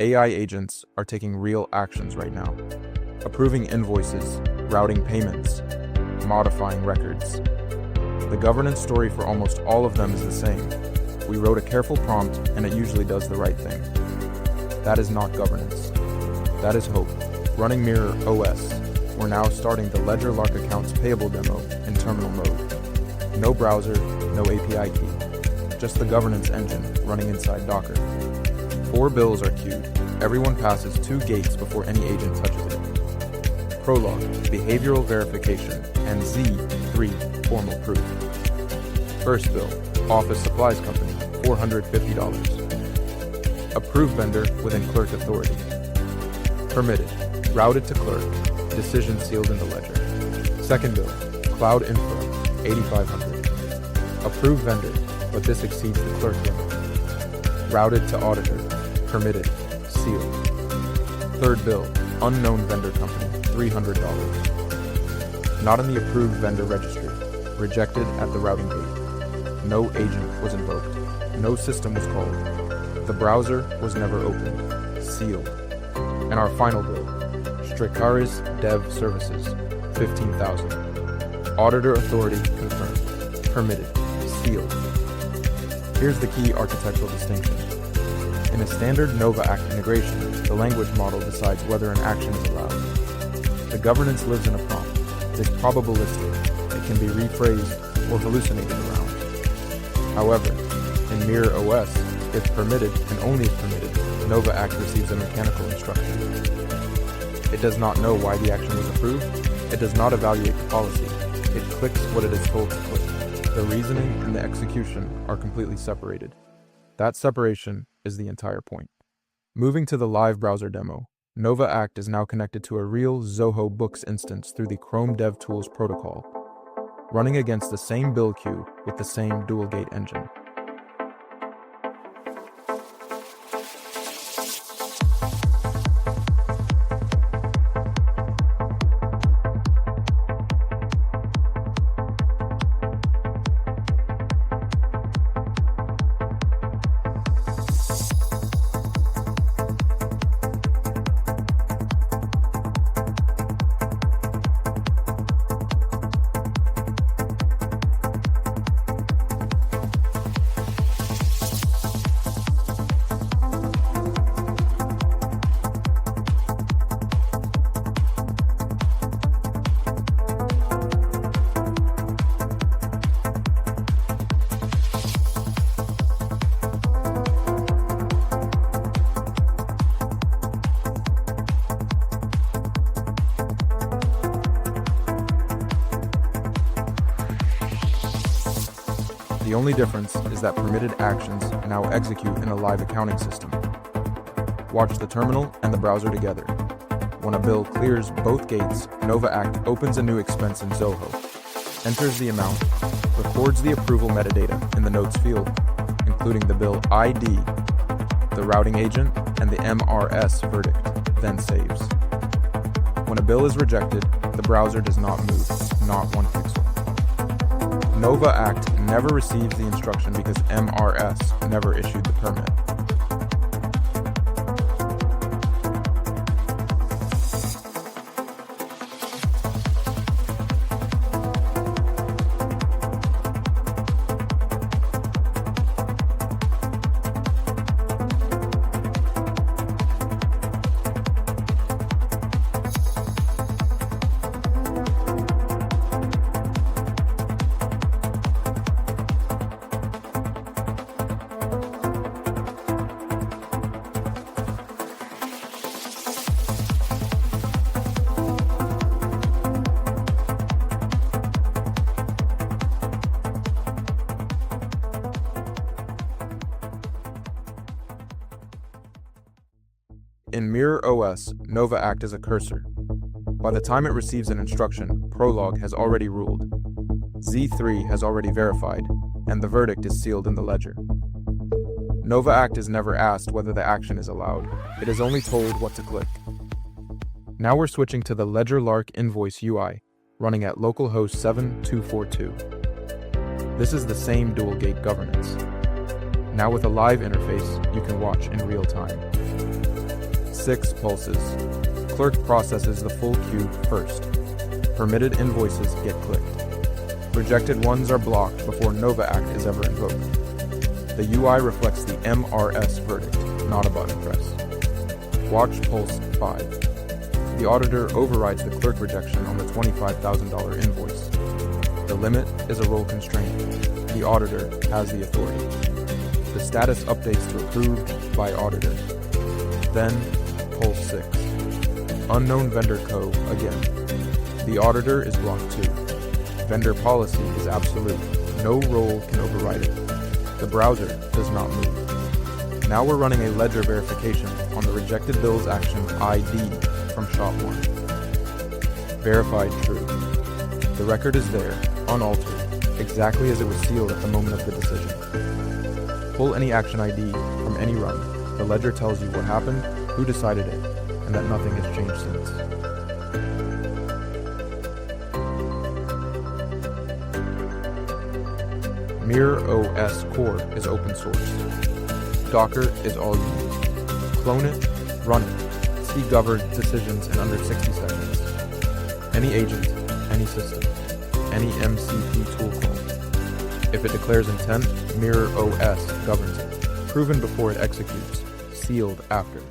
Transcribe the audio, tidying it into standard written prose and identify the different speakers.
Speaker 1: AI agents are taking real actions right now. Approving invoices, routing payments, modifying records. The governance story for almost all of them is the same. We wrote a careful prompt and it usually does the right thing. That is not governance. That is hope. Running MirrorOS, we're now starting the LedgerLark accounts payable demo in terminal mode. No browser, no API key. Just the governance engine running inside Docker. 4 bills are queued. Everyone passes 2 gates before any agent touches it. Prolog, behavioral verification, and Z3, formal proof. First bill, office supplies company, $450. Approved vendor within clerk authority. Permitted, routed to clerk, decision sealed in the ledger. Second bill, cloud info, $8,500. Approved vendor, but this exceeds the clerk limit. Routed to auditor, permitted, sealed. Third bill, unknown vendor company, $300. Not in the approved vendor registry, rejected at the routing gate. No agent was invoked. No system was called. The browser was never opened, sealed. And our final bill, Stricaris Dev Services, $15,000. Auditor authority confirmed, permitted, sealed. Here's the key architectural distinction. In a standard Nova Act integration, the language model decides whether an action is allowed. The governance lives in a prompt. It is probabilistic. It can be rephrased or hallucinated around. However, in MirrorOS, if permitted and only if permitted, Nova Act receives a mechanical instruction. It does not know why the action was approved. It does not evaluate the policy. It clicks what it is told to click. The reasoning and the execution are completely separated. That separation is the entire point. Moving to the live browser demo, Nova Act is now connected to a real Zoho Books instance through the Chrome DevTools protocol, running against the same build queue with the same dual-gate engine. The only difference is that permitted actions now execute in a live accounting system. Watch the terminal and the browser together. When a bill clears both gates, Nova Act opens a new expense in Zoho, enters the amount, records the approval metadata in the notes field, including the bill ID, the routing agent, and the MRS verdict, then saves. When a bill is rejected, the browser does not move, not 1 pixel. Nova Act never receives the instruction because MRS never issued the permit. In MirrorOS, Nova Act is a cursor. By the time it receives an instruction, Prolog has already ruled. Z3 has already verified, and the verdict is sealed in the ledger. Nova Act is never asked whether the action is allowed. It is only told what to click. Now we're switching to the LedgerLark Invoice UI, running at localhost 7242. This is the same dual-gate governance. Now with a live interface, you can watch in real time. 6 pulses. Clerk processes the full queue first. Permitted invoices get clicked. Rejected ones are blocked before Nova Act is ever invoked. The UI reflects the MRS verdict, not a button press. Watch Pulse 5. The auditor overrides the clerk rejection on the $25,000 invoice. The limit is a role constraint. The auditor has the authority. The status updates to approved by auditor. Then, Pulse 6. Unknown vendor code again. The auditor is blocked too. Vendor policy is absolute. No role can override it. The browser does not move. Now we're running a ledger verification on the rejected bills action ID from Shop 1. Verified true. The record is there, unaltered, exactly as it was sealed at the moment of the decision. Pull any action ID from any run. The ledger tells you what happened, who decided it, and that nothing has changed since. MirrorOS Core is open source. Docker is all you need. Clone it, run it, see governed decisions in under 60 seconds. Any agent, any system, any MCP tool call. If it declares intent, MirrorOS governs it. Proven before it executes, sealed after.